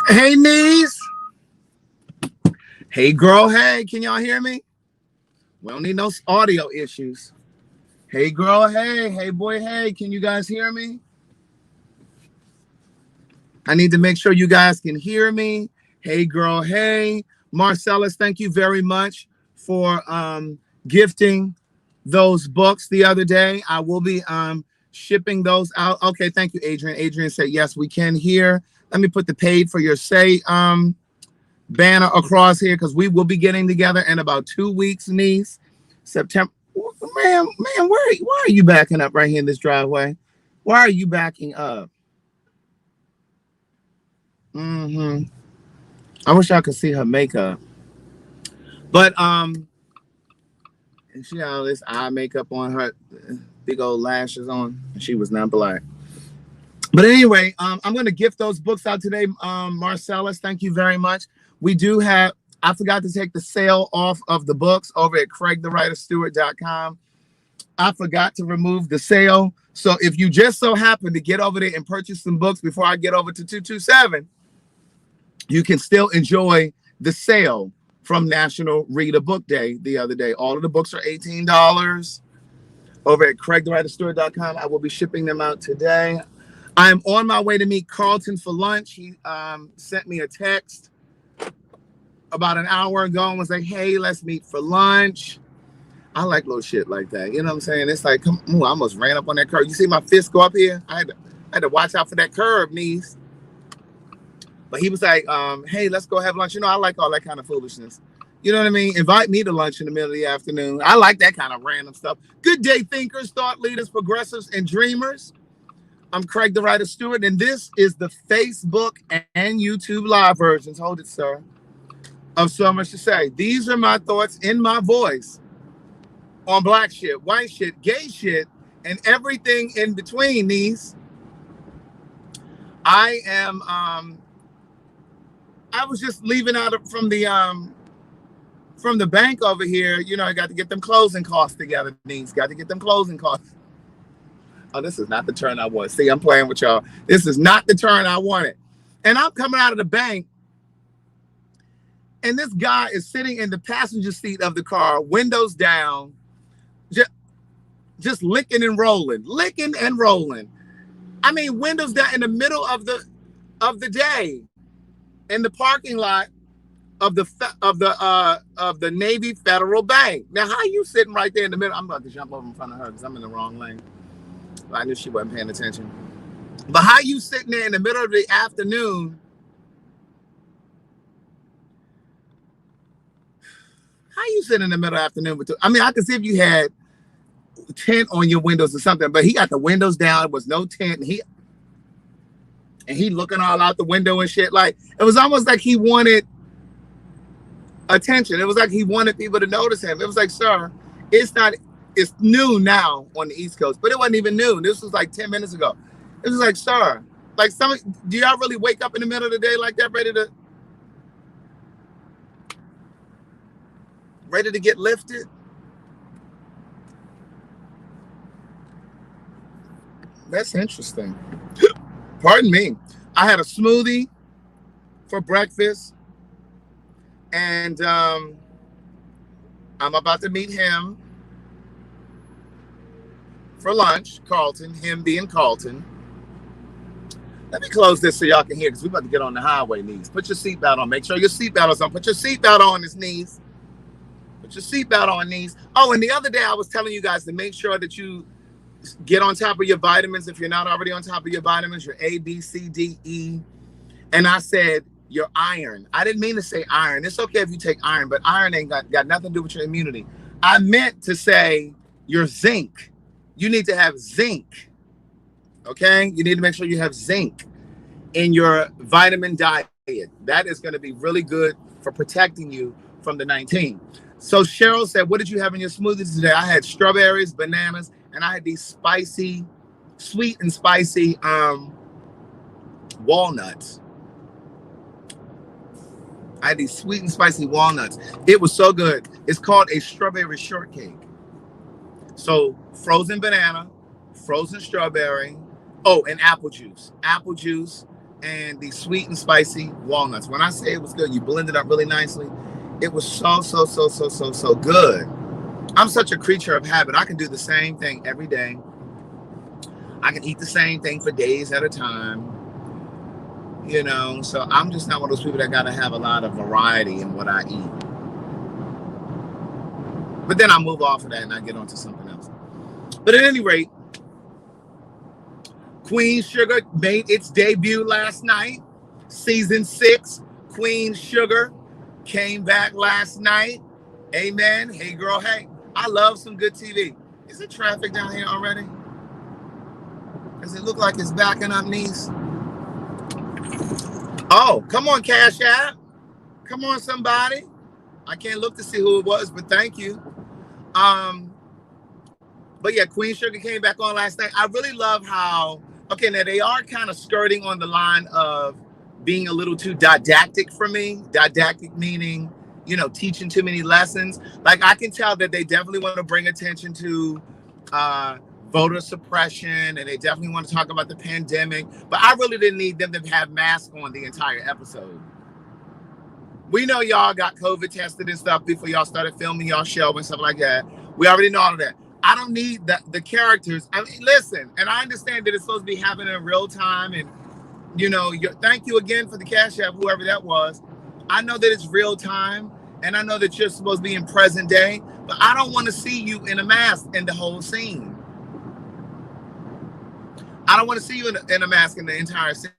Hey, niece. Hey, girl. Hey, can y'all hear me? We don't need no audio issues. Hey, girl. Hey, hey, boy. Hey, can you guys hear me? I need to make sure you guys can hear me. Hey, girl. Hey, Marcellus. Thank you very much for gifting those books the other day. I will be shipping those out. Okay, thank you, Adrian. Adrian said yes, we can hear. Let me put the paid for your say banner across here because we will be getting together in about 2 weeks, niece. September. Man, why are you backing up right here in this driveway? Why are you backing up? I wish I could see her makeup. But and she had all this eye makeup on her, big old lashes on, and she was not black. But anyway, I'm going to gift those books out today, Marcellus. Thank you very much. We do have, I forgot to take the sale off of the books over at CraigTheWriterStewart.com. I forgot to remove the sale. So if you just so happen to get over there and purchase some books before I get over to 227, you can still enjoy the sale from National Reader Book Day the other day. All of the books are $18 over at CraigTheWriterStewart.com. I will be shipping them out today. I'm on my way to meet Carlton for lunch. He sent me a text about an hour ago and was like, hey, let's meet for lunch. I like little shit like that. You know what I'm saying? It's like, come on, I almost ran up on that curb. You see my fist go up here? I had to watch out for that curb, niece. But he was like, hey, let's go have lunch. You know, I like all that kind of foolishness. You know what I mean? Invite me to lunch in the middle of the afternoon. I like that kind of random stuff. Good day, thinkers, thought leaders, progressives, and dreamers. I'm Craig the Writer Stewart, and this is the Facebook and YouTube live versions. Hold it, sir. Of So Much to Say. These are my thoughts in my voice on black shit, white shit, gay shit, and everything in between these. I am I was just leaving out from the bank over here. You know, I got to get them closing costs together. These got to get them closing costs. Oh, this is not the turn I wanted. See, I'm playing with y'all. This is not the turn I wanted. And I'm coming out of the bank, and this guy is sitting in the passenger seat of the car, windows down, just licking and rolling. I mean, windows down in the middle of the day, in the parking lot of the Navy Federal Bank. Now, how you sitting right there in the middle? I'm about to jump over in front of her because I'm in the wrong lane. I knew she wasn't paying attention. But how you sitting there in the middle of the afternoon? How you sitting in the middle of the afternoon? I mean, I could see if you had tint on your windows or something, but he got the windows down. It was no tint. And he looking all out the window and shit. Like, it was almost like he wanted attention. It was like he wanted people to notice him. It was like, sir, it's noon now on the East Coast, but it wasn't even noon. This was like 10 minutes ago. It was like, sir, like, do y'all really wake up in the middle of the day like that, ready to get lifted? That's interesting. Pardon me. I had a smoothie for breakfast, and I'm about to meet him for lunch, Carlton, him being Carlton. Let me close this so y'all can hear, because we're about to get on the highway, niece. Put your seatbelt on. Make sure your seatbelt is on. Put your seatbelt on, his knees. Put your seatbelt on, knees. Oh, and the other day I was telling you guys to make sure that you get on top of your vitamins. If you're not already on top of your vitamins, your A, B, C, D, E. And I said your iron. I didn't mean to say iron. It's okay if you take iron, but iron ain't got nothing to do with your immunity. I meant to say your zinc. You need to have zinc. Okay? You need to make sure you have zinc in your vitamin diet. That is going to be really good for protecting you from the 19. So Cheryl said, what did you have in your smoothies today? I had strawberries, bananas, and I had these spicy, sweet and spicy walnuts. I had these sweet and spicy walnuts. It was so good. It's called a strawberry shortcake. So frozen banana, frozen strawberry, oh, and apple juice. Apple juice, and the sweet and spicy walnuts. When I say it was good, you blend it up really nicely. It was so good. I'm such a creature of habit. I can do the same thing every day. I can eat the same thing for days at a time. You know, so I'm just not one of those people that got to have a lot of variety in what I eat. But then I move off of that and I get onto something else. But at any rate, Queen Sugar made its debut last night. Season 6, Queen Sugar came back last night. Amen. Hey, girl, hey. I love some good TV. Is it traffic down here already? Does it look like it's backing up, niece? Oh, come on, Cash App. Come on, somebody. I can't look to see who it was, but thank you. But yeah, Queen Sugar came back on last night. I really love how, okay, now they are kind of skirting on the line of being a little too didactic for me. Didactic meaning, you know, teaching too many lessons. Like, I can tell that they definitely want to bring attention to voter suppression, and they definitely want to talk about the pandemic. But I really didn't need them to have masks on the entire episode. We know y'all got COVID tested and stuff before y'all started filming y'all show and stuff like that. We already know all of that. I don't need the characters. I mean, listen, and I understand that it's supposed to be happening in real time, and you know, thank you again for the Cash App, whoever that was. I know that it's real time, and I know that you're supposed to be in present day, but I don't want to see you in a mask in the whole scene. I don't want to see you in a mask in the entire scene.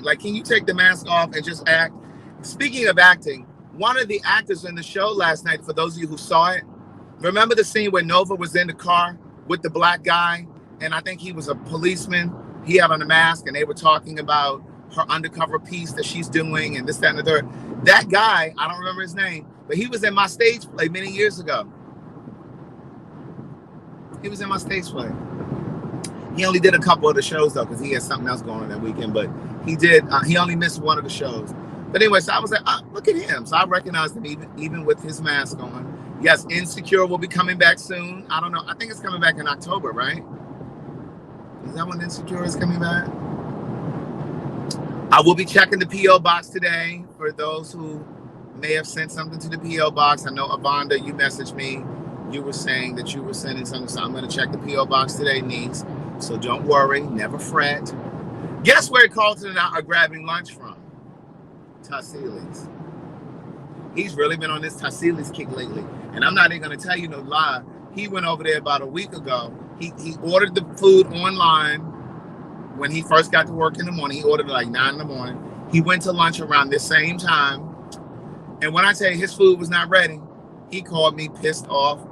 Like, can you take the mask off and just act? Speaking of acting, one of the actors in the show last night, for those of you who saw it, remember the scene where Nova was in the car with the black guy, and I think he was a policeman. He had on a mask, and they were talking about her undercover piece that she's doing, and this, that, and the third. That guy, I don't remember his name, but he was in my stage play many years ago. He was in my stage play. He only did a couple of the shows though, because he had something else going on that weekend. But he did. He only missed one of the shows. But anyway, so I was like, look at him. So I recognized him even with his mask on. Yes, Insecure will be coming back soon. I don't know. I think it's coming back in October, right? Is that when Insecure is coming back? I will be checking the P.O. box today for those who may have sent something to the P.O. box. I know, Avonda, you messaged me. You were saying that you were sending something, so I'm going to check the P.O. box today, niece. So don't worry, never fret. Guess where Carlton and I are grabbing lunch from? Tassili's. He's really been on this Tassili's kick lately. And I'm not even going to tell you no lie. He went over there about a week ago. He ordered the food online when he first got to work in the morning. He ordered it like 9 in the morning. He went to lunch around the same time. And when I tell you his food was not ready, he called me pissed off.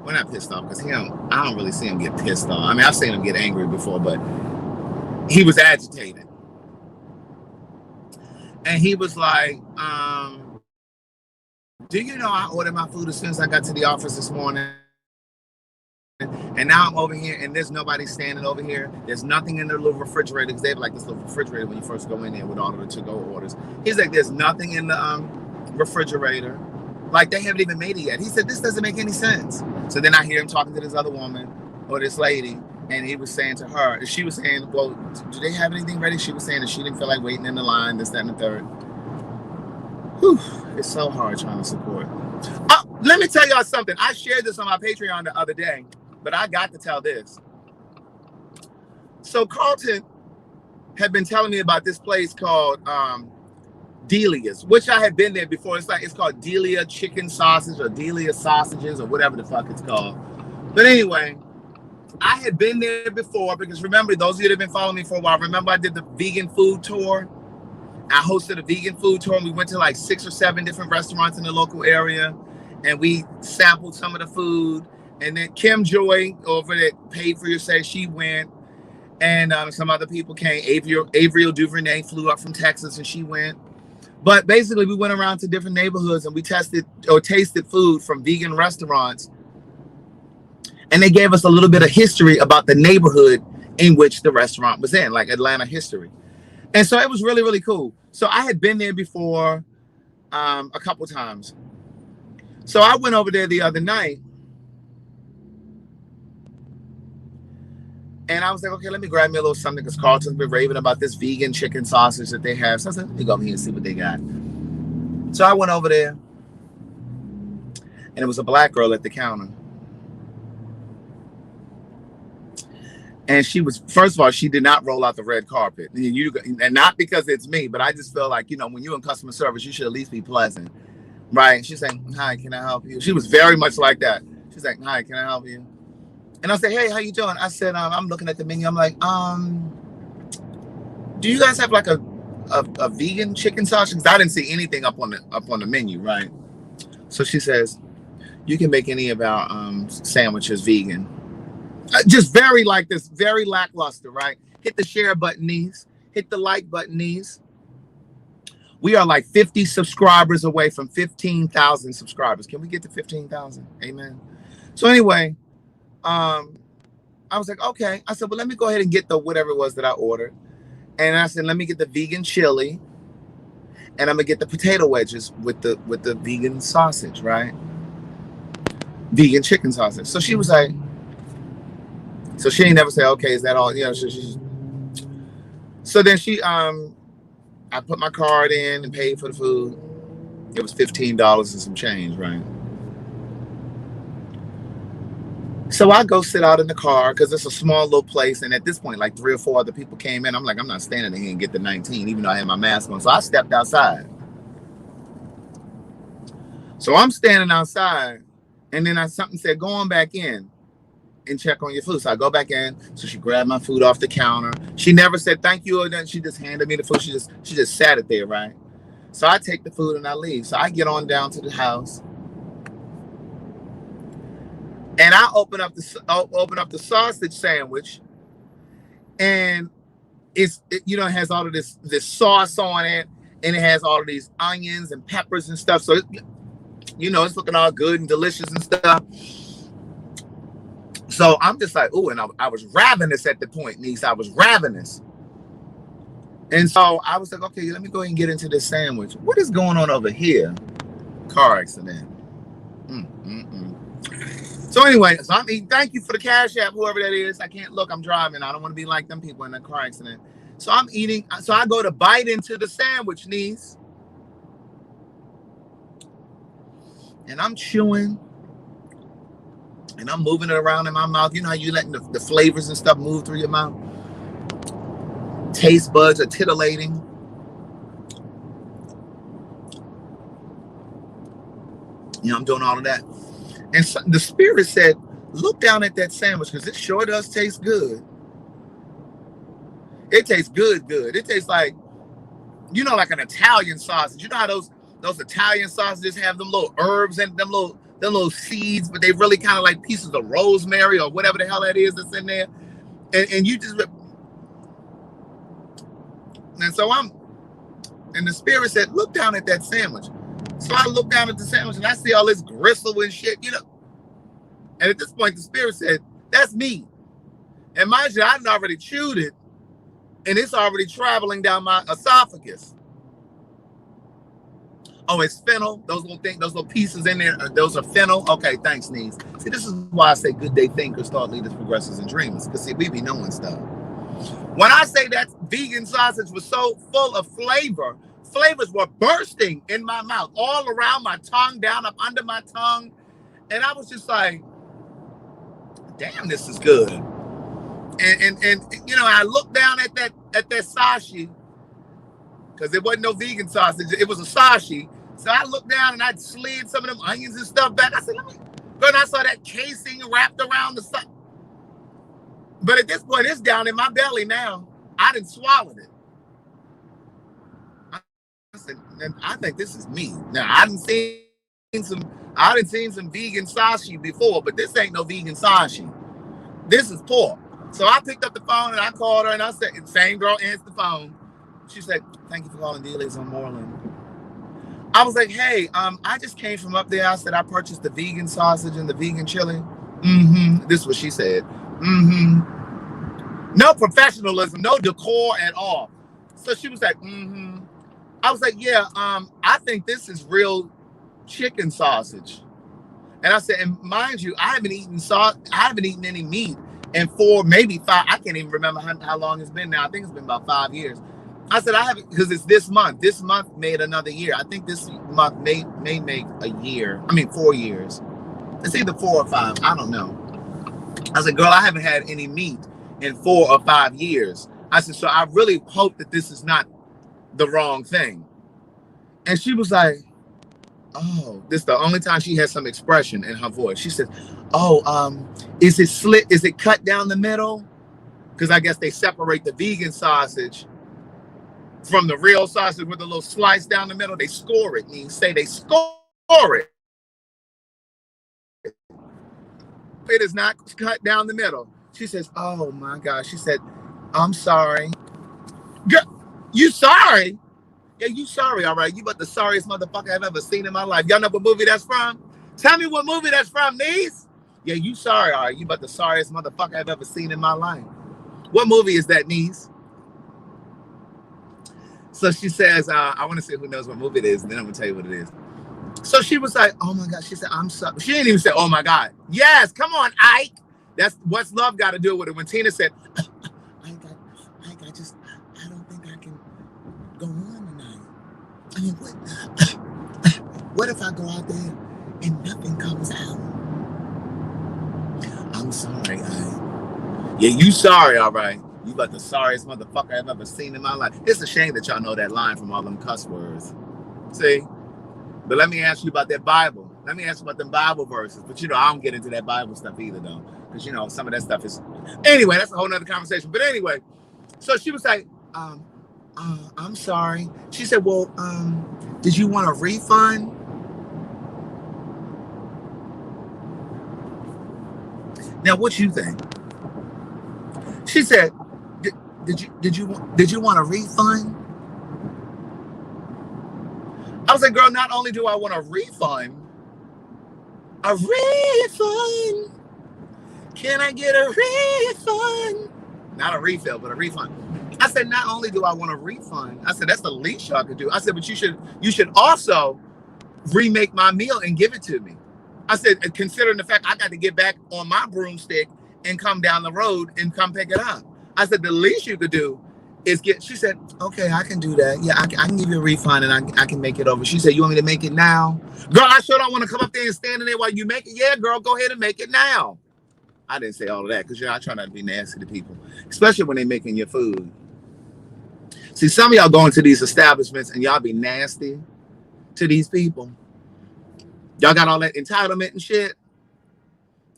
Well, not pissed off, because I don't really see him get pissed off. I mean, I've seen him get angry before, but he was agitated. And he was like, do you know I ordered my food as soon as I got to the office this morning? And now I'm over here, and there's nobody standing over here. There's nothing in their little refrigerator, because they have like this little refrigerator when you first go in there with all of the to-go orders. He's like, there's nothing in the refrigerator. Like, they haven't even made it yet. He said, this doesn't make any sense. So then I hear him talking to this other woman, or this lady, and he was saying to her, she was saying, well, do they have anything ready? She was saying that she didn't feel like waiting in the line, this, that, and the third. Whew, it's so hard trying to support. Let me tell y'all something. I shared this on my Patreon the other day, but I got to tell this. So Carlton had been telling me about this place called Delia's, which I had been there before. It's called Delia Chicken Sausage or Delia Sausages or whatever the fuck it's called. But anyway, I had been there before because remember, those of you that have been following me for a while, remember I did the vegan food tour. I hosted a vegan food tour and we went to like 6 or 7 different restaurants in the local area and we sampled some of the food. And then Kim Joy over there, Paid for Your Say, she went. And some other people came. Avriel Duvernay flew up from Texas and she went. But basically, we went around to different neighborhoods and we tested or tasted food from vegan restaurants. And they gave us a little bit of history about the neighborhood in which the restaurant was in, like Atlanta history. And so it was really, really cool. So I had been there before a couple times. So I went over there the other night. And I was like, okay, let me grab me a little something because Carlton's been raving about this vegan chicken sausage that they have. So I said, let me go over here and see what they got. So I went over there, and it was a black girl at the counter. And she was, first of all, she did not roll out the red carpet. And not because it's me, but I just feel like, when you're in customer service, you should at least be pleasant, right? She's saying, hi, can I help you? She was very much like that. She's like, hi, can I help you? And I said, hey, how you doing? I said, I'm looking at the menu. I'm like, do you guys have like a vegan chicken sausage? Because I didn't see anything up on the menu, right? So she says, you can make any of our sandwiches vegan. Just very like this, very lackluster, right? Hit the share button, knees. Hit the like button, knees. We are like 50 subscribers away from 15,000 subscribers. Can we get to 15,000? Amen. So anyway, I was like, okay. I said, well, let me go ahead and get the whatever it was that I ordered. And I said, let me get the vegan chili, and I'm gonna get the potato wedges with the vegan sausage, right? Vegan chicken sausage. So she was like, so she ain't never say, okay, is that all? So then I put my card in and paid for the food. It was $15 and some change, right? So I go sit out in the car because it's a small little place. And at this point, like 3 or 4 other people came in. I'm like, I'm not standing here and get the 19, even though I had my mask on. So I stepped outside. So I'm standing outside, and then something said, go on back in and check on your food. So I go back in. So she grabbed my food off the counter. She never said thank you or nothing. She just handed me the food. She just sat it there, right? So I take the food and I leave. So I get on down to the house, and I open up the sausage sandwich, and it has all of this sauce on it, and it has all of these onions and peppers and stuff. So it's looking all good and delicious and stuff. So I'm just like, ooh, and I was ravenous at the point, niece. I was ravenous. And so I was like, okay, let me go ahead and get into this sandwich. What is going on over here? Car accident. So anyway, so I'm eating. Thank you for the Cash App, whoever that is. I can't look. I'm driving. I don't want to be like them people in a car accident. So I'm eating. So I go to bite into the sandwich, niece. And I'm chewing. And I'm moving it around in my mouth. You know how you letting the flavors and stuff move through your mouth? Taste buds are titillating. I'm doing all of that. And so the Spirit said, look down at that sandwich because it sure does taste good. It tastes good. It tastes like, like an Italian sausage. You know how those Italian sausages have them little herbs and them little seeds, but they really kind of like pieces of rosemary or whatever the hell that is that's in there. And you just, and so and the Spirit said, look down at that sandwich. So I look down at the sandwich and I see all this gristle and shit, And at this point, the Spirit said, that's me. And mind you, I'd already chewed it, and it's already traveling down my esophagus. Oh, it's fennel. Those little pieces in there, those are fennel. Okay, thanks, Niece. See, this is why I say good day thinkers, thought leaders, progressors, and dreamers. Because see, we be knowing stuff. When I say that vegan sausage was so full of flavors were bursting in my mouth, all around my tongue, down up under my tongue. And I was just like, damn, this is good. And I looked down at that sashi, because it wasn't no vegan sausage, it was a sashi. So I looked down and I slid some of them onions and stuff back. I said, let me go. And I saw that casing wrapped around the stuff. But at this point, it's down in my belly now. I didn't swallow it. I said, I think this is me. Now, I didn't seen some vegan sashi before, but this ain't no vegan sashi. This is pork. So I picked up the phone and I called her and I said, same girl answered the phone. She said, thank you for calling Dealey's on Moreland. I was like, hey, I just came from up there. I said, I purchased the vegan sausage and the vegan chili. This is what she said. No professionalism, no decor at all. So she was like, I was like, yeah, I think this is real chicken sausage. And I said, and mind you, I haven't eaten any meat And 4, maybe 5, I can't even remember how long it's been now. I think it's been about 5 years. I said, I haven't, because it's this month. This month made another year. I think this month may make a year. I mean, 4 years. It's either 4 or 5. I don't know. I said, girl, I haven't had any meat in 4 or 5 years. I said, so I really hope that this is not the wrong thing. And she was like, oh, this is the only time she has some expression in her voice. She said, oh, is it slit? Is it cut down the middle? Because I guess they separate the vegan sausage from the real sausage with a little slice down the middle. They score it. And you say they score it. It is not cut down the middle. She says, oh my gosh. She said, I'm sorry. Girl, you sorry? Yeah, you sorry, all right. You about the sorriest motherfucker I've ever seen in my life. Y'all know what movie that's from? Tell me what movie that's from, niece. Yeah, you sorry, all right. You about the sorriest motherfucker I've ever seen in my life. What movie is that, niece? So she says, I want to say who knows what movie it is, and then I'm going to tell you what it is. So she was like, oh my God. She said, I'm sorry. She didn't even say, oh my God. Yes, come on, Ike. That's what's love got to do with it. When Tina said, Ike, I don't think I can go on tonight. I mean, what if I go out there and nothing comes out? I'm sorry, Ike. Yeah, you sorry, all right. You about the sorriest motherfucker I've ever seen in my life. It's a shame that y'all know that line from all them cuss words. See? But let me ask you about that Bible. Let me ask you about them Bible verses. But, I don't get into that Bible stuff either, though. Because, some of that stuff is... Anyway, that's a whole nother conversation. But anyway, so she was like, I'm sorry. She said, well, did you want a refund? Now, what you think? She said, did you want a refund? I was like, girl, not only do I want a refund, can I get a refund? Not a refill, but a refund. I said, not only do I want a refund, I said, that's the least y'all could do. I said, but you should also remake my meal and give it to me. I said, considering the fact I got to get back on my broomstick and come down the road and come pick it up. I said, the least you could do is she said, okay, I can do that. Yeah, I can give you a refund and I can make it over. She said, you want me to make it now? Girl, I sure don't want to come up there and stand in there while you make it. Yeah, girl, go ahead and make it now. I didn't say all of that because I try not to be nasty to people, especially when they're making your food. See, some of y'all go into these establishments and y'all be nasty to these people. Y'all got all that entitlement and shit.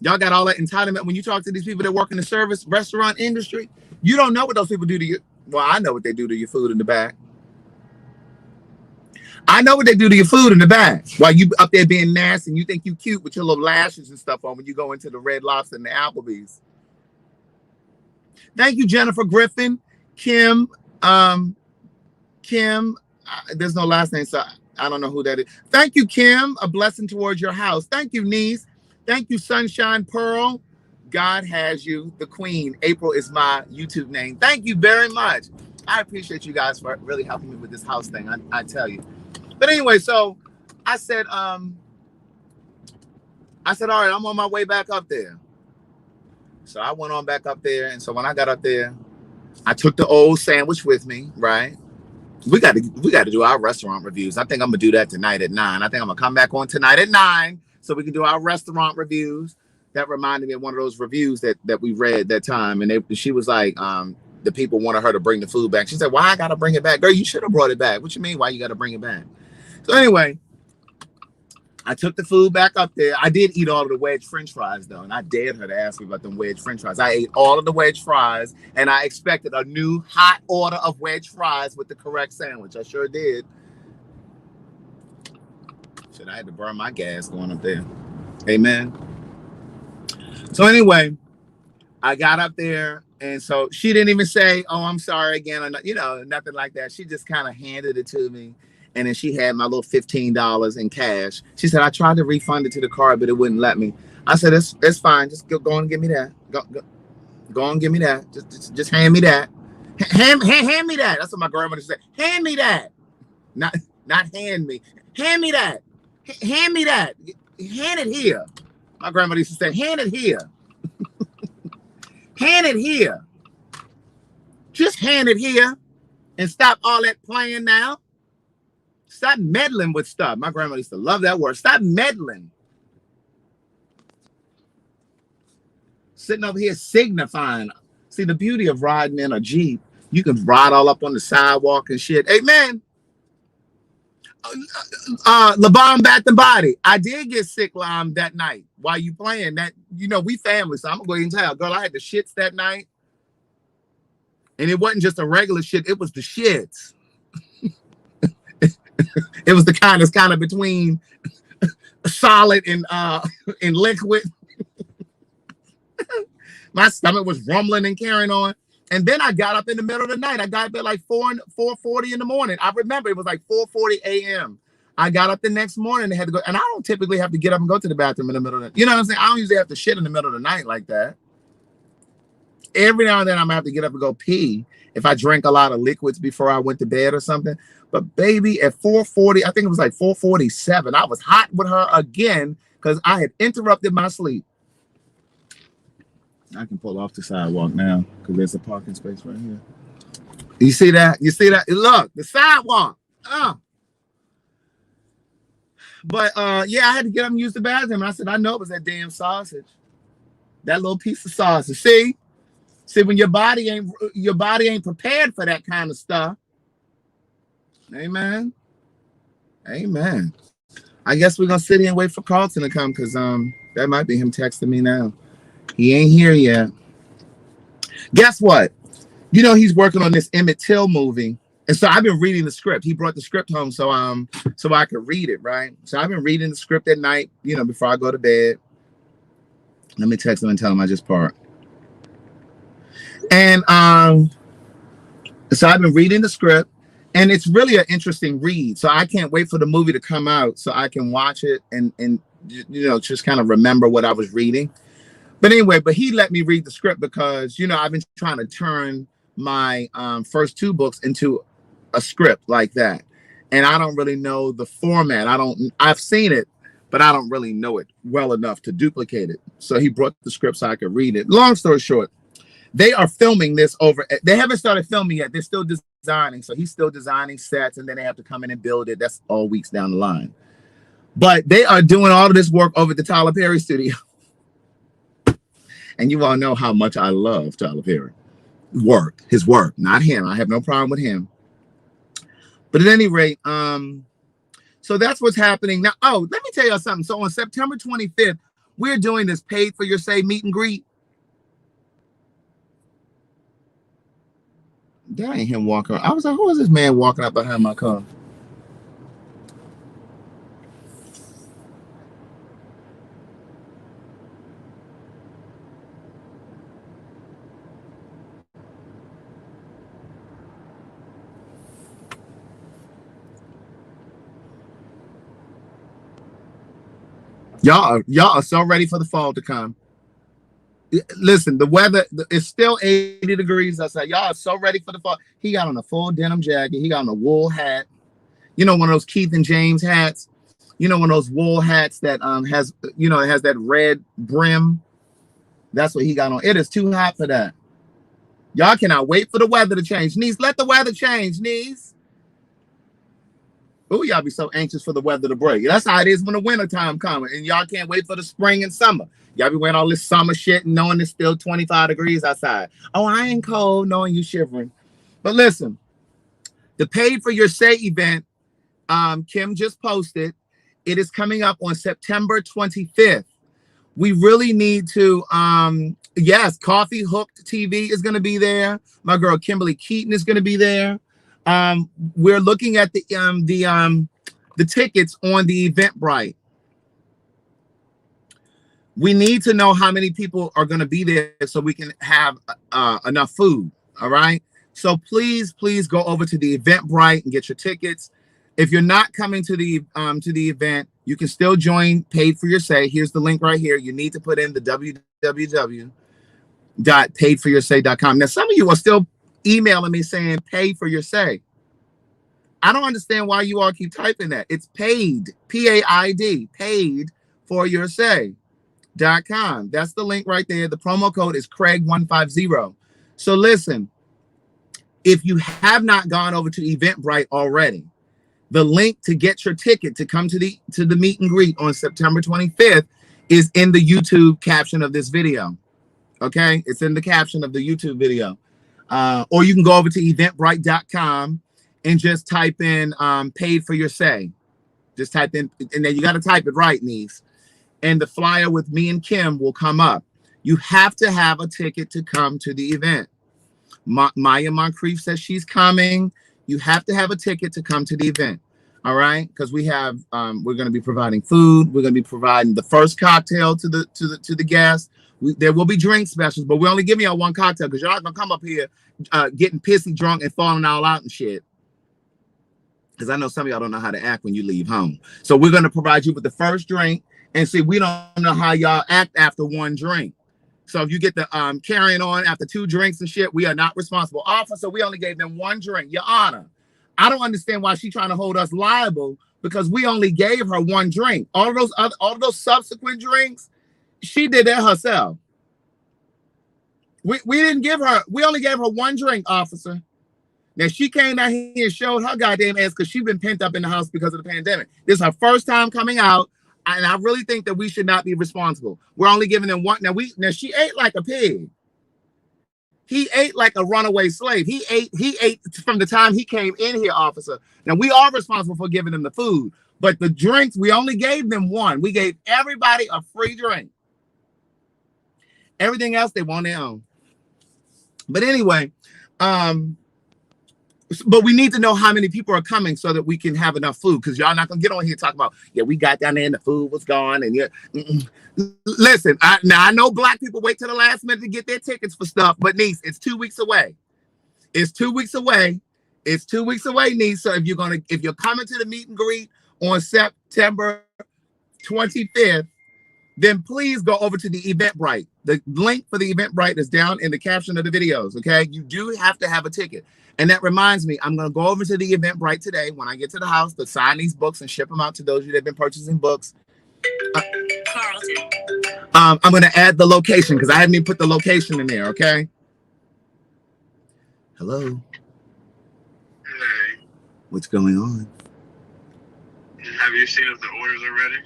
Y'all got all that entitlement when you talk to these people that work in the service restaurant industry. You don't know what those people do to you. Well, I know what they do to your food in the back. I know what they do to your food in the back. While you up there being nasty and you think you cute with your little lashes and stuff on when you go into the Red Lobster and the Applebee's. Thank you, Jennifer Griffin. Kim, there's no last name, so I don't know who that is. Thank you, Kim. A blessing towards your house. Thank you, niece. Thank you, Sunshine Pearl. God has you, the queen. April is my YouTube name. Thank you very much. I appreciate you guys for really helping me with this house thing. I tell you. But anyway, so I said, all right, I'm on my way back up there. So I went on back up there. And so when I got up there, I took the old sandwich with me, right? We got to do our restaurant reviews. I think I'm gonna do that tonight at 9. I think I'm gonna come back on tonight at 9 so we can do our restaurant reviews. That reminded me of one of those reviews that we read that time, and she was like, the people wanted her to bring the food back. She said, "Why I gotta bring it back, girl? You should have brought it back. What you mean? Why you gotta bring it back?" So anyway, I took the food back up there. I did eat all of the wedge French fries though, and I dared her to ask me about them wedge French fries. I ate all of the wedge fries, and I expected a new hot order of wedge fries with the correct sandwich. I sure did. Shit, I had to burn my gas going up there. Amen. So anyway, I got up there, and so she didn't even say, "Oh, I'm sorry again," or nothing like that. She just kind of handed it to me. And then she had my little $15 in cash. She said, I tried to refund it to the card, but it wouldn't let me. I said, it's fine. Just go on and give me that. Go on and give me that. Just hand me that. Hand me that. That's what my grandmother said. Hand me that. Not hand me. Hand me that. Hand me that. Hand it here. My grandmother used to say, hand it here. Hand it here. Just hand it here and stop all that playing now. Stop meddling with stuff. My grandma used to love that word. Stop meddling. Sitting over here signifying. See, the beauty of riding in a Jeep, you can ride all up on the sidewalk and shit. Amen. LeBron Bath and Body. I did get sick that night while you playing that. You know, we family, so I'm gonna go ahead and tell. Girl, I had the shits that night. And it wasn't just a regular shit, it was the shits. It was the kind that's kind of between solid and liquid. My stomach was rumbling and carrying on. And then I got up in the middle of the night. I got up at like 4:40 in the morning. I remember it was like 4:40 a.m. I got up the next morning and had to go. And I don't typically have to get up and go to the bathroom in the middle of the night. You know what I'm saying? I don't usually have to shit in the middle of the night like that. Every now and then I'm gonna have to get up and go pee if I drank a lot of liquids before I went to bed or something. But baby, at 4:40, I think it was like 4:47, I was hot with her again because I had interrupted my sleep. I can pull off the sidewalk now because there's a parking space right here. You see that? You see that? Look, the sidewalk. But yeah, I had to get up and use the bathroom. And I said, I know it was that damn sausage. That little piece of sausage. See, when your body ain't prepared for that kind of stuff. Amen. Amen. I guess we're gonna sit here and wait for Carlton to come because that might be him texting me now. He ain't here yet. Guess what? You know he's working on this Emmett Till movie, and so I've been reading the script. He brought the script home so I could read it, right? So I've been reading the script at night, you know, before I go to bed. Let me text him and tell him I just parked. And so I've been reading the script, and it's really an interesting read. So I can't wait for the movie to come out so I can watch it and you know just kind of remember what I was reading. But anyway, he let me read the script because, you know, I've been trying to turn my first two books into a script like that. And I don't really know the format. I've seen it, but I don't really know it well enough to duplicate it. So he brought the script so I could read it. Long story short, they are filming this they haven't started filming yet. They're still designing. So he's still designing sets and then they have to come in and build it. That's all weeks down the line. But they are doing all of this work over at the Tyler Perry studio. And you all know how much I love Tyler Perry. His work, not him. I have no problem with him. But at any rate, so that's what's happening now. Oh, let me tell you something. So on September 25th, we're doing this Paid for Your Say meet and greet. That ain't him walking. I was like, who is this man walking up behind my car? Y'all are so ready for the fall to come. Listen, the weather is still 80 degrees outside. Y'all are so ready for the fall. He got on a full denim jacket. He got on a wool hat. You know, one of those Keith and James hats. You know, one of those wool hats that has, you know, it has that red brim. That's what he got on. It is too hot for that. Y'all cannot wait for the weather to change. Niece, let the weather change, niece. Oh, y'all be so anxious for the weather to break. That's how it is when the winter time comes. And y'all can't wait for the spring and summer. Y'all be wearing all this summer shit and knowing it's still 25 degrees outside. Oh, I ain't cold knowing you shivering. But listen, the Paid for Your Say event, Kim just posted. It is coming up on September 25th. We really need to, yes, Coffee Hooked TV is going to be there. My girl Kimberly Keaton is going to be there. We're looking at the tickets on the Eventbrite. We need to know how many people are going to be there so we can have enough food. All right. So please go over to the Eventbrite and get your tickets. If you're not coming to the event, you can still join Paid for Your Say. Here's the link right here. You need to put in the www.paidforyoursay.com. Now, some of you are still emailing me saying Pay for Your Say. I don't understand why you all keep typing that. It's paid, P-A-I-D, Paid for Your Say. eventbrite.com. That's the link right there. The promo code is Craig150. So listen, if you have not gone over to Eventbrite already, the link to get your ticket to come to the meet and greet on September 25th is in the YouTube caption of this video. Okay, it's in the caption of the YouTube video. Or you can go over to eventbrite.com and just type in paid for your say. Just type in, and then you got to type it right, niece. And the flyer with me and Kim will come up. You have to have a ticket to come to the event. Maya Moncrief says she's coming. You have to have a ticket to come to the event. All right, because we have we're going to be providing food. We're going to be providing the first cocktail to the guests. There will be drink specials, but we're only giving y'all one cocktail because y'all gonna come up here getting pissy drunk and falling all out and shit. Because I know some of y'all don't know how to act when you leave home. So we're gonna provide you with the first drink, and see, we don't know how y'all act after one drink. So if you get the carrying on after 2 drinks and shit, we are not responsible. Officer, we only gave them 1 drink, Your Honor. I don't understand why she's trying to hold us liable because we only gave her 1 drink. All of those subsequent drinks, she did that herself. We didn't give her, we only gave her 1 drink, officer. Now she came out here and showed her goddamn ass because she's been pent up in the house because of the pandemic. This is her first time coming out, and I really think that we should not be responsible. We're only giving them 1. Now she ate like a pig. He ate like a runaway slave. He ate from the time he came in here, officer. Now we are responsible for giving them the food, but the drinks, we only gave them 1. We gave everybody a free drink. Everything else they want their own. But anyway, but we need to know how many people are coming so that we can have enough food, because y'all not gonna get on here and talk about, yeah, we got down there and the food was gone. And yeah, listen, I know black people wait till the last minute to get their tickets for stuff, but niece, it's 2 weeks away. It's 2 weeks away. It's 2 weeks away, niece. So if you're coming to the meet and greet on September 25th, then please go over to the Eventbrite. The link for the Eventbrite is down in the caption of the videos, okay? You do have to have a ticket. And that reminds me, I'm going to go over to the Eventbrite today when I get to the house to sign these books and ship them out to those of you that have been purchasing books. Carlton. I'm going to add the location because I haven't even put the location in there, okay? Hello? Hey. What's going on? Have you seen if the orders are ready?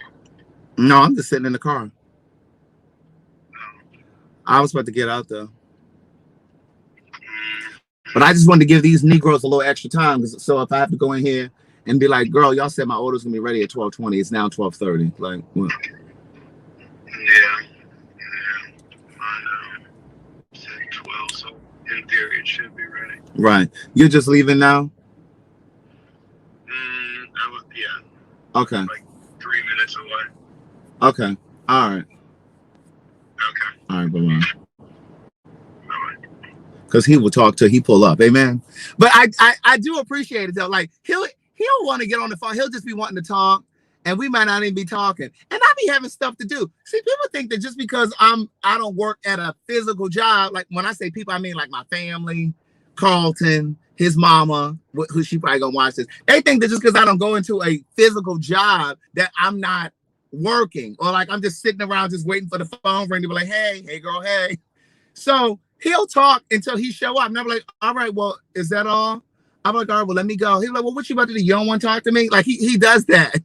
No, I'm just sitting in the car. Oh. I was about to get out though. But I just wanted to give these Negroes a little extra time. So if I have to go in here and be like, girl, y'all said my order's gonna be ready at 12:20. It's now 12:30. Like, what? Yeah. I know. It's at 12, so in theory it should be ready. Right. You're just leaving now? Yeah. Okay. Like 3 minutes away. Okay. All right. Okay. All right, bye-bye. Because he will talk till he pull up, amen. But I do appreciate it though. Like he'll want to get on the phone. He'll just be wanting to talk, and we might not even be talking. And I be having stuff to do. See, people think that just because I don't work at a physical job, like when I say people, I mean like my family, Carlton, his mama, who she probably gonna watch this. They think that just because I don't go into a physical job that I'm not working, or like I'm just sitting around just waiting for the phone ring to be like, hey girl, hey. So he'll talk until he show up. And I'm like, all right, well, is that all? I'm like, all right, well, let me go. He's like, well, what you about to do? You don't want to talk to me? Like he does that.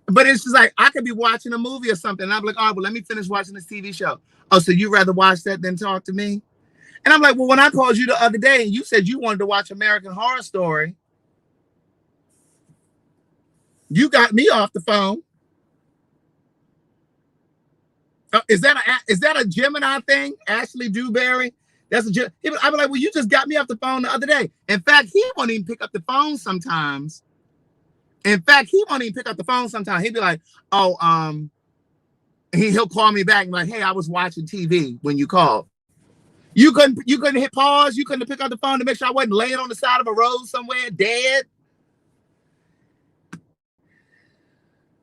But it's just like, I could be watching a movie or something. And I'm like, all right, well, let me finish watching this TV show. Oh, so you rather watch that than talk to me? And I'm like, well, when I called you the other day and you said you wanted to watch American Horror Story, you got me off the phone. Is that a Gemini thing? Ashley Dewberry? That's a I'd be like, well, you just got me off the phone the other day. In fact, he won't even pick up the phone sometimes. He'll be like, oh, he'll call me back and be like, hey, I was watching TV when you called. You couldn't hit pause. You couldn't pick up the phone to make sure I wasn't laying on the side of a road somewhere dead.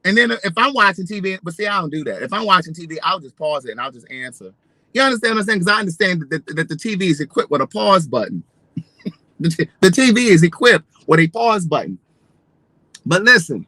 And then if I'm watching TV, but see, I don't do that. If I'm watching TV, I'll just pause it and I'll just answer. You understand what I'm saying? Because I understand that the TV is equipped with a pause button. The TV is equipped with a pause button. But listen,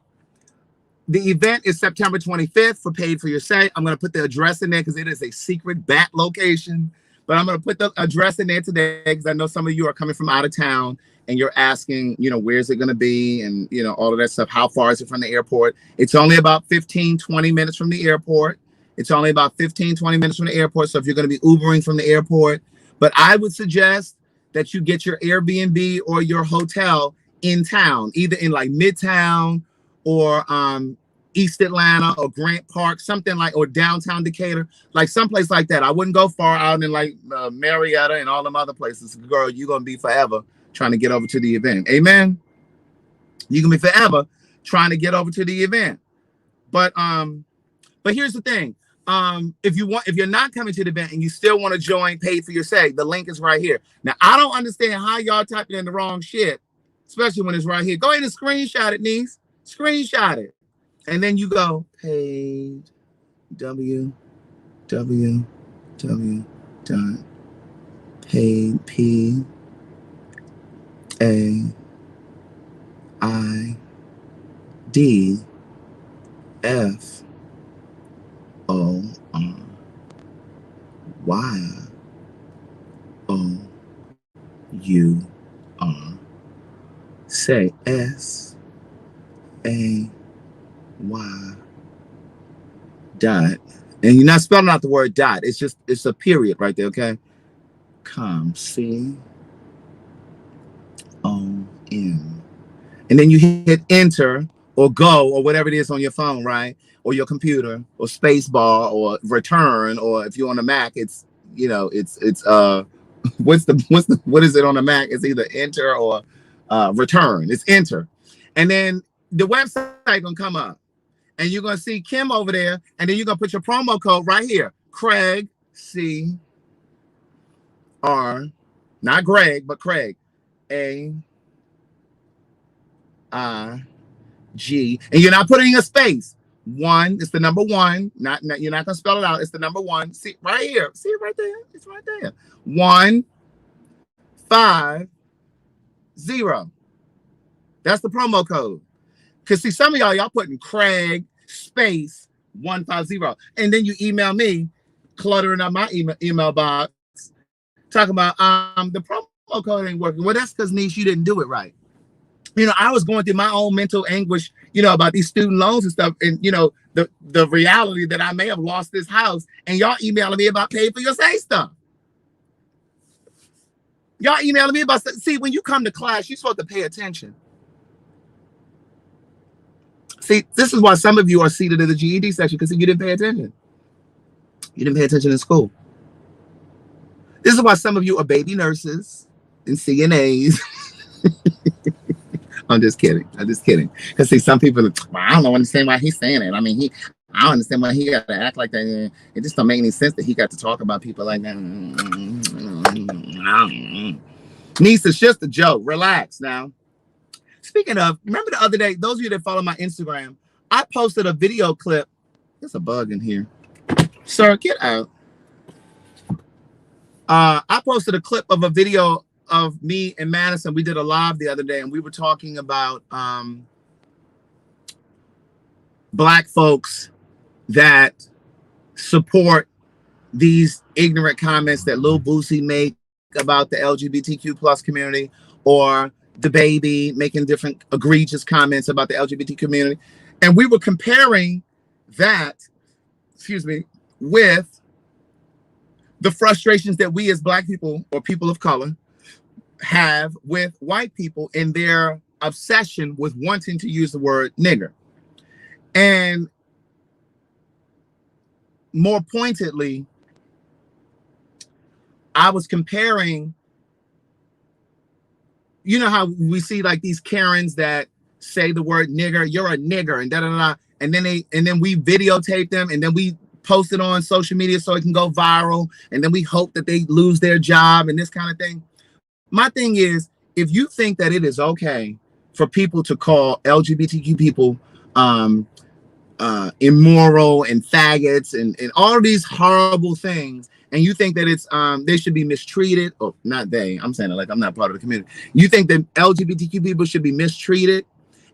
The event is September 25th for Paid for Your Say. I'm going to put the address in there because it is a secret bat location. But I'm going to put the address in there today because I know some of you are coming from out of town and you're asking, where's it going to be? And, all of that stuff. How far is it from the airport? It's only about 15, 20 minutes from the airport. It's only about 15, 20 minutes from the airport. So if you're going to be Ubering from the airport, but I would suggest that you get your Airbnb or your hotel in town, either in like Midtown or East Atlanta or Grant Park, something like, or downtown Decatur, like someplace like that. I wouldn't go far out in like Marietta and all them other places. Girl, you're going to be forever trying to get over to the event. Amen. You can be forever trying to get over to the event. But here's the thing. If you're not coming to the event and you still want to join Paid for Your Say, the link is right here. Now, I don't understand how y'all typing in the wrong shit, especially when it's right here. Go ahead and screenshot it, niece. Screenshot it. And then you go paid www.paid PAIDFORYOUR say SAY dot, and you're not spelling out the word dot. It's a period right there. Okay, COM, COM, and then you hit enter or go or whatever it is on your phone, right, or your computer, or space bar or return, or if you're on a Mac, it's what is it on the Mac? It's either enter or return. It's enter, and then the website gonna come up. And you're going to see Kim over there. And then you're going to put your promo code right here. Craig, C-R, not Greg, but Craig. A-I-G. And you're not putting a space. 1, it's the number 1. You're not going to spell it out. It's the number 1. See, right here. See it right there? It's right there. 1, 5, 0. That's the promo code. Because see, some of y'all putting Craig space 150, and then you email me, cluttering up my email box, talking about the promo code ain't working. Well, that's because niece, you didn't do it right. I was going through my own mental anguish, about these student loans and stuff, and the reality that I may have lost this house, and y'all emailing me about Paid for Your Say stuff. Y'all emailing me about, see, when you come to class, you're supposed to pay attention. See, this is why some of you are seated in the GED section, because you didn't pay attention. You didn't pay attention in school. This is why some of you are baby nurses and CNAs. I'm just kidding. Because see, some people, I don't understand why he's saying it. I mean, I don't understand why he got to act like that. It just don't make any sense that he got to talk about people like that. Niece, it's just a joke. Relax now. Speaking of, remember the other day, those of you that follow my Instagram, I posted a video clip. There's a bug in here. Sir, get out. I posted a clip of a video of me and Madison. We did a live the other day, and we were talking about Black folks that support these ignorant comments that Lil Boosie make about the LGBTQ plus community, or the baby making different egregious comments about the LGBT community. And we were comparing that, with the frustrations that we as Black people or people of color have with white people in their obsession with wanting to use the word nigger. And more pointedly, I was comparing, how we see like these Karens that say the word nigger, you're a nigger, and da-da-da-da. And then we videotape them, and then we post it on social media so it can go viral. And then we hope that they lose their job and this kind of thing. My thing is, if you think that it is okay for people to call LGBTQ people immoral and faggots and all of these horrible things, and you think that it's they should be mistreated, or not they, I'm saying it like I'm not part of the community. You think that LGBTQ people should be mistreated,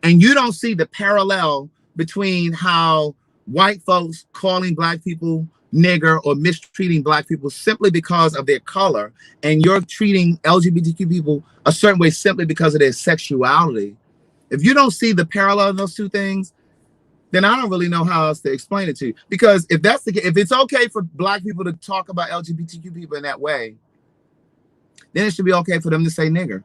and you don't see the parallel between how white folks calling black people nigger or mistreating black people simply because of their color, and you're treating LGBTQ people a certain way simply because of their sexuality. If you don't see the parallel in those two things, then I don't really know how else to explain it to you. Because if that's the case, if it's okay for black people to talk about LGBTQ people in that way, then it should be okay for them to say nigger.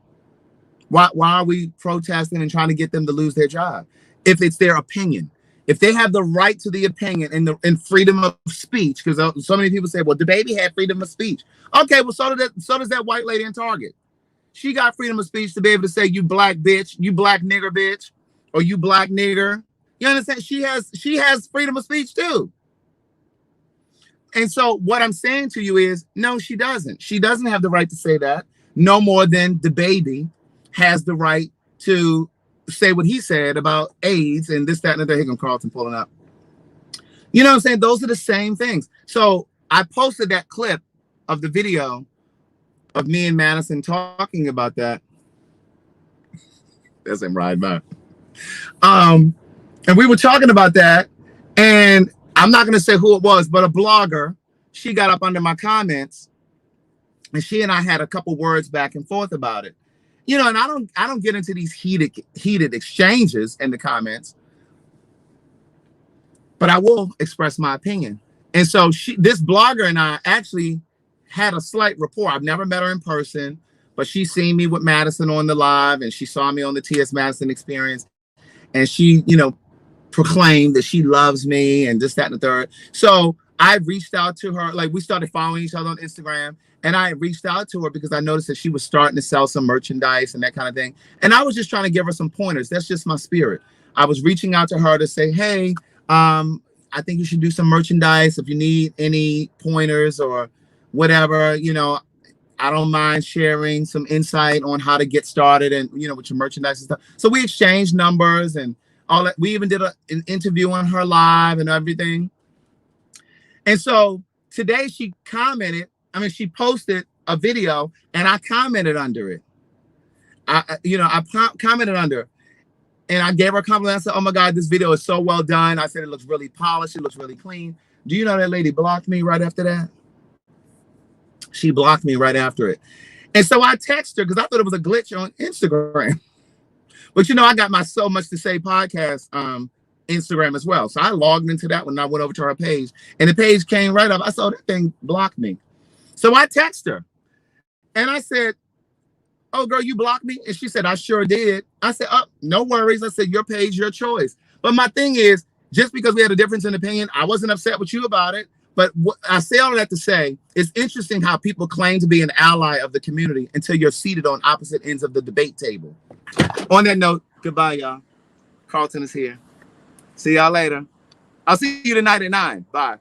Why are we protesting and trying to get them to lose their job? If it's their opinion, if they have the right to the opinion and freedom of speech, because so many people say, well, the baby had freedom of speech. Okay, well, so does that white lady in Target. She got freedom of speech to be able to say, you black bitch, you black nigger bitch, or you black nigger. You understand? She has freedom of speech too. And so what I'm saying to you is, no, she doesn't. She doesn't have the right to say that, no more than the baby has the right to say what he said about AIDS and this, that, and the other. Here comes Carlton pulling up. You know what I'm saying? Those are the same things. So I posted that clip of the video of me and Madison talking about that. That's him right by. And we were talking about that, and I'm not going to say who it was, but a blogger, she got up under my comments, and she and I had a couple words back and forth about it. You know, and I don't get into these heated exchanges in the comments, but I will express my opinion. And so this blogger and I actually had a slight rapport. I've never met her in person, but she's seen me with Madison on the live, and she saw me on the T.S. Madison Experience, and she, you know, proclaimed that she loves me and this, that, and the third. So I reached out to her. Like, we started following each other on Instagram, and I reached out to her because I noticed that she was starting to sell some merchandise and that kind of thing. And I was just trying to give her some pointers. That's just my spirit. I was reaching out to her to say, hey, I think you should do some merchandise. If you need any pointers or whatever, you know, I don't mind sharing some insight on how to get started and, you know, with your merchandise and stuff. So we exchanged numbers and all that. We even did an interview on her live and everything. And so today she posted a video, and I commented under it. I commented under, and I gave her a compliment. I said, oh my God, this video is so well done. I said, it looks really polished. It looks really clean. Do you know that lady blocked me right after that? She blocked me right after it. And so I texted her because I thought it was a glitch on Instagram. But you know, I got my So Much to Say podcast Instagram as well. So I logged into that when I went over to her page, and the page came right up. I saw that thing blocked me. So I texted her and I said, oh girl, you blocked me? And she said, I sure did. I said, oh, no worries. I said, your page, your choice. But my thing is, just because we had a difference in opinion, I wasn't upset with you about it. But what I say all that to say, it's interesting how people claim to be an ally of the community until you're seated on opposite ends of the debate table. On that note, goodbye, y'all. Carlton is here. See y'all later. I'll see you tonight at 9. Bye.